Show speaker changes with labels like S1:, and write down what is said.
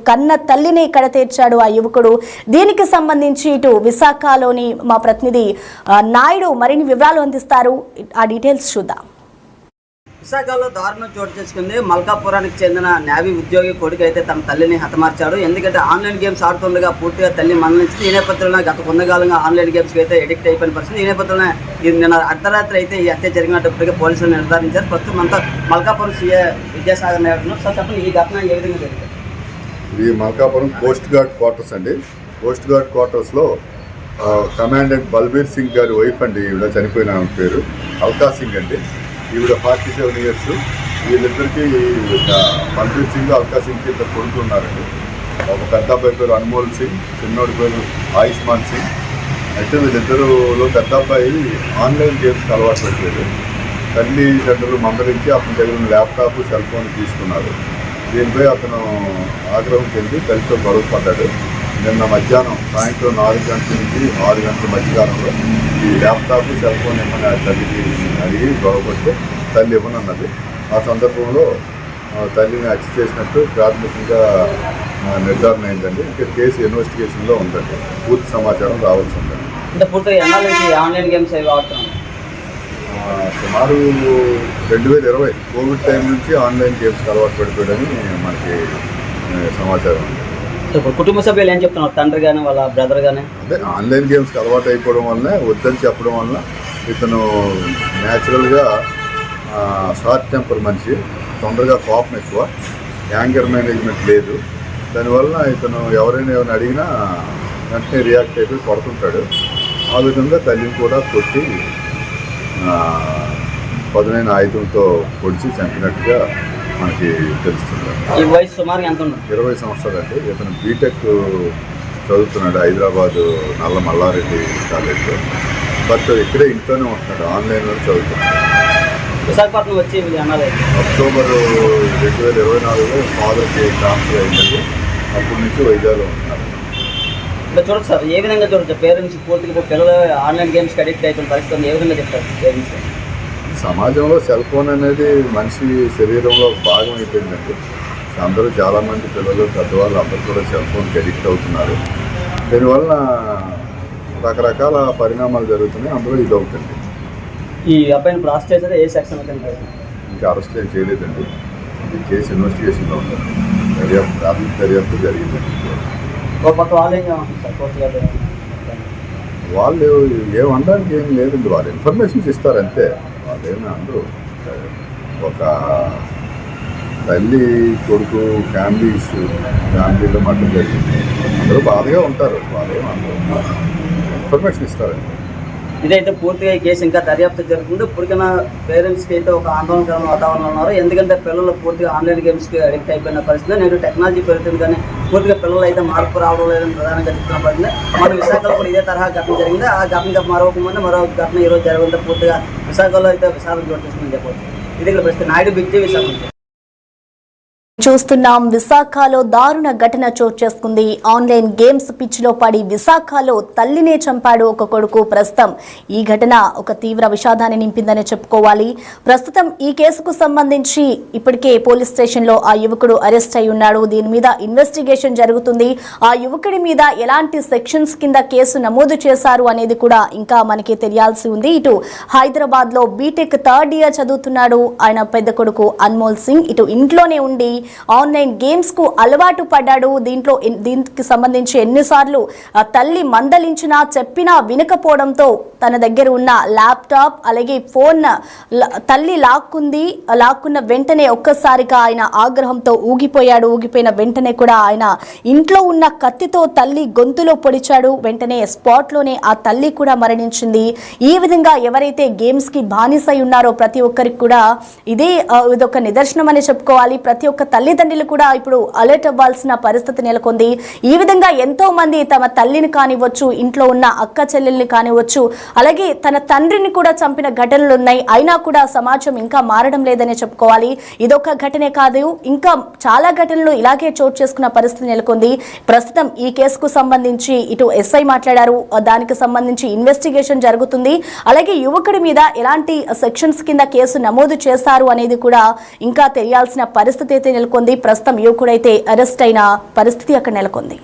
S1: కన్న తల్లిని కడతీర్చాడు ఆ యువకుడు. దీనికి సంబంధించి ఇటు విశాఖలోని మా ప్రతినిధి నాయుడు మరిన్ని వివరాలు అందిస్తారు. ఆ డీటెయిల్స్ చూద్దాం.
S2: విశాఖలో దారుణం చోటు చేసుకుంది. మల్కాపురానికి చెందిన నేవీ ఉద్యోగి కొడుకు అయితే తన తల్లిని హతమార్చాడు. ఎందుకంటే ఆన్లైన్ గేమ్స్ ఆడుతుండగా పూర్తిగా తల్లి మరణించింది. ఈ నేపథ్యంలో గత కొంతకాలంగా ఆన్లైన్ గేమ్స్కి అయితే ఎడిక్ట్ అయిపోయిన పరిస్థితి. ఈ నేపథ్యంలో నిన్న అర్ధరాత్రి అయితే ఈ హత్య జరిగినప్పటికీ పోలీసులు నిర్ధారించారు. ప్రస్తుతం అంతా మల్కాపురం సీఏ విద్యాసాగర్ నాయుడు. సార్ చెప్పండి, ఈ ఘటన ఏ విధంగా జరిగింది?
S3: ఇది మల్కాపురం కోస్ట్ గార్డ్ క్వార్టర్స్ అండి. కోస్ట్ గార్డ్ క్వార్టర్స్లో కమాండెంట్ బల్బీర్ సింగ్ గారి వైఫ్ అండి. ఈవిడ చనిపోయిన పేరు అల్కా సింగ్ అండి. ఈవిడ 47 years. వీళ్ళిద్దరికీ బల్బీర్ సింగ్ అల్కా సింగ్కి ఇద్దరు కొడుకు ఉన్నారండి. ఒక పెద్ద అబ్బాయి పేరు అన్మోల్ సింగ్, చిన్నోడి పేరు ఆయుష్మాన్ సింగ్. అయితే వీళ్ళిద్దరులో పెద్ద అబ్బాయి ఆన్లైన్ గేమ్స్కి అలవాటు పెట్టలేదు. తల్లిదండ్రులు మందరించి అతని దగ్గర ల్యాప్టాప్, సెల్ ఫోన్ తీసుకున్నారు. దీనిపై అతను ఆగ్రహం చెంది తల్లితో గొడవ పడ్డాడు. నిన్న మధ్యాహ్నం సాయంత్రం 4 గంటల నుంచి 6 గంటల మధ్యకాలంలో ఈ ల్యాప్టాప్, సెల్ ఫోన్ ఏమన్నా తల్లికి అడిగి గొడవపడితే తల్లి ఇవ్వనన్నది. ఆ సందర్భంలో తల్లిని హత్య చేసినట్టు ప్రాథమికంగా నిర్ధారణ అయిందండి. ఇంకా కేసు ఇన్వెస్టిగేషన్లో ఉందండి. పూర్తి సమాచారం రావాల్సి ఉందండి.
S2: అంటే పూర్తిగా ఆన్లైన్ గేమ్స్ అవి ఆడుతున్నాం.
S3: సుమారు 2020 కోవిడ్ టైం నుంచి ఆన్లైన్ గేమ్స్కి అలవాటు పడిపోయాడని మనకి సమాచారం ఉంది.
S2: కుటుంబ సభ్యులు ఏం చెప్తున్నారు, తండ్రి కానీ వాళ్ళ బ్రదర్ కానీ?
S3: అదే ఆన్లైన్ గేమ్స్కి అలవాటు అయిపోవడం వల్ల, వద్దని చెప్పడం వల్ల ఇతను న్యాచురల్గా షార్ట్ టెంపర్ మనిషి, తొందరగా కోపం ఎక్కువ, యాంగర్ మేనేజ్మెంట్ లేదు. దానివల్ల ఇతను ఎవరైనా ఏమైనా అడిగినా వెంటనే రియాక్ట్ అయిపోయి కొడుతుంటాడు. ఆ విధంగా తల్లిని కూడా కొట్టి పదునైన ఆయుధంతో పొడిచి చంపినట్టుగా మనకి తెలుస్తుంది.
S2: ఈ వయసు సుమారు ఎంత ఉంది?
S3: 20 సంవత్సరాలు అండి. ఇతను బీటెక్ చదువుతున్నాడు హైదరాబాదు నల్ల మల్లారెడ్డి కాలేజ్లో. బట్ ఇక్కడే ఇంట్లోనే ఉంటున్నాడు, ఆన్లైన్లో చదువుతున్నాడు.
S2: విశాఖపట్నం వచ్చి
S3: అక్టోబర్ 2024లో ఫాదర్కి ట్రాన్స్ఫర్ అయిందండి. అప్పటి నుంచి వైజాగ్లో ఉంటున్నారు.
S2: ఇంకా చూడచ్చు సార్, ఏ విధంగా చూడచ్చు పేరెంట్స్ పూర్తిగా పిల్లలు ఆన్లైన్ గేమ్స్కి అడిక్ట్ అయిపోయిన పరిస్థితి ఏ విధంగా చెప్తారు పేరెంట్స్?
S3: సమాజంలో సెల్ ఫోన్ అనేది మనిషి శరీరంలో భాగం అయిపోయిందండి. అందరూ చాలామంది పిల్లలు, పెద్దవాళ్ళు అందరూ కూడా సెల్ ఫోన్కి అడిక్ట్ అవుతున్నారు. దీనివల్ల రకరకాల పరిణామాలు జరుగుతున్నాయి. అందులో ఇది అవుతుంది.
S2: ఈ అబ్బాయిని ఇప్పుడు అరెస్ట్ చేసేది ఏ సెక్షన్?
S3: ఇంకా అరెస్ట్ ఏం చేయలేదండి. ఇది కేసు ఇన్వెస్టిగేషన్లో ఉంటుంది. ప్రాథమిక దర్యాప్తు జరిగిందండి.
S2: ఒక పక్క వాళ్ళు ఏం చేయాలి సార్?
S3: వాళ్ళు ఏమనడానికి ఏం లేదండి. వాళ్ళు ఇన్ఫర్మేషన్స్ ఇస్తారంతే. వాళ్ళేనా అందరూ ఒక తల్లి కొడుకు ఫ్యామిలీ ఇష్యూ, ఫ్యామిలీలో మద్దతు జరిగింది. అందరూ బాధగా ఉంటారు. వాళ్ళేమో అందరూ ఇన్ఫర్మేషన్ ఇస్తారండి.
S2: ఇదైతే పూర్తిగా ఈ కేసు ఇంకా దర్యాప్తు జరుగుతుంది. ఇప్పటికైనా పేరెంట్స్కి అయితే ఒక ఆందోళనకరమైన వాతావరణం ఉన్నారు. ఎందుకంటే పిల్లలు పూర్తిగా ఆన్లైన్ గేమ్స్కి అడిక్ట్ అయిపోయిన పరిస్థితి. నేను టెక్నాలజీ పెరుగుతుంది కానీ పూర్తిగా పిల్లలు అయితే మార్పు రావడం లేదని ప్రధానంగా చెప్తున్న పరిస్థితి. మన విశాఖలో కూడా ఇదే తరహా ఘటన జరిగింది. ఆ ఘటన మరో ఘటన ఈరోజు జరగడంతో పూర్తిగా విశాఖలో అయితే విషాదం చోటు చేసుకుందని చెప్పవచ్చు. ఇది ఇక్కడ పరిస్థితి. నాయుడు బిగ్ విశాఖ
S1: చూస్తున్నాం. విశాఖలో దారుణ ఘటన చోటు చేసుకుంది. ఆన్లైన్ గేమ్స్ పిచ్చిలో పడి విశాఖలో తల్లినే చంపాడు ఒక కొడుకు. ప్రస్తుతం ఈ ఘటన ఒక తీవ్ర విషాదాన్ని నింపిందని చెప్పుకోవాలి. ప్రస్తుతం ఈ కేసుకు సంబంధించి ఇప్పటికే పోలీస్ స్టేషన్లో ఆ యువకుడు అరెస్ట్ అయి ఉన్నాడు. దీని మీద ఇన్వెస్టిగేషన్ జరుగుతుంది. ఆ యువకుడి మీద ఎలాంటి సెక్షన్స్ కింద కేసు నమోదు చేశారు అనేది కూడా ఇంకా మనకి తెలియాల్సి ఉంది. ఇటు హైదరాబాద్ లో బీటెక్ 3rd year చదువుతున్నాడు ఆయన పెద్ద కొడుకు అన్మోల్ సింగ్. ఇటు ఇంట్లోనే ఉండి ఆన్లైన్ గేమ్స్ కు అలవాటు పడ్డాడు. దీనికి సంబంధించి ఎన్నిసార్లు తల్లి మందలించినా చెప్పినా వినకపోవడంతో తన దగ్గర ఉన్న ల్యాప్టాప్ అలాగే ఫోన్ తల్లి లాక్కున్న వెంటనే ఒక్కసారిగా ఆయన ఆగ్రహంతో ఊగిపోయాడు. ఊగిపోయిన వెంటనే కూడా ఆయన ఇంట్లో ఉన్న కత్తితో తల్లి గొంతులో పొడిచాడు. వెంటనే స్పాట్ లోనే ఆ తల్లి కూడా మరణించింది. ఈ విధంగా ఎవరైతే గేమ్స్ కి బానిసై ఉన్నారో ప్రతి ఒక్కరికి కూడా ఇదొక నిదర్శనం అని చెప్పుకోవాలి. ప్రతి ఒక్క తల్లిదండ్రులు కూడా ఇప్పుడు అలర్ట్ అవ్వాల్సిన పరిస్థితి నెలకొంది. ఈ విధంగా ఎంతో మంది తమ తల్లిని కానివచ్చు, ఇంట్లో ఉన్న అక్క చెల్లెల్ని కానివచ్చు, అలాగే తన తండ్రిని కూడా చంపిన ఘటనలు ఉన్నాయి. అయినా కూడా సమాజం ఇంకా మారడం లేదని చెప్పుకోవాలి. ఇదొక ఘటనే కాదు, ఇంకా చాలా ఘటనలు ఇలాగే చోటు చేసుకున్న పరిస్థితి నెలకొంది. ప్రస్తుతం ఈ కేసుకు సంబంధించి ఇటు ఎస్ఐ మాట్లాడారు. దానికి సంబంధించి ఇన్వెస్టిగేషన్ జరుగుతుంది. అలాగే యువకుడి మీద ఎలాంటి సెక్షన్స్ కింద కేసు నమోదు చేశారు అనేది కూడా ఇంకా తెలియాల్సిన పరిస్థితి అయితే నెలకొంది. నెలకొంది. ప్రస్తుతం యువకుడైతే అరెస్ట్ అయిన పరిస్థితి అక్కడ నెలకొంది.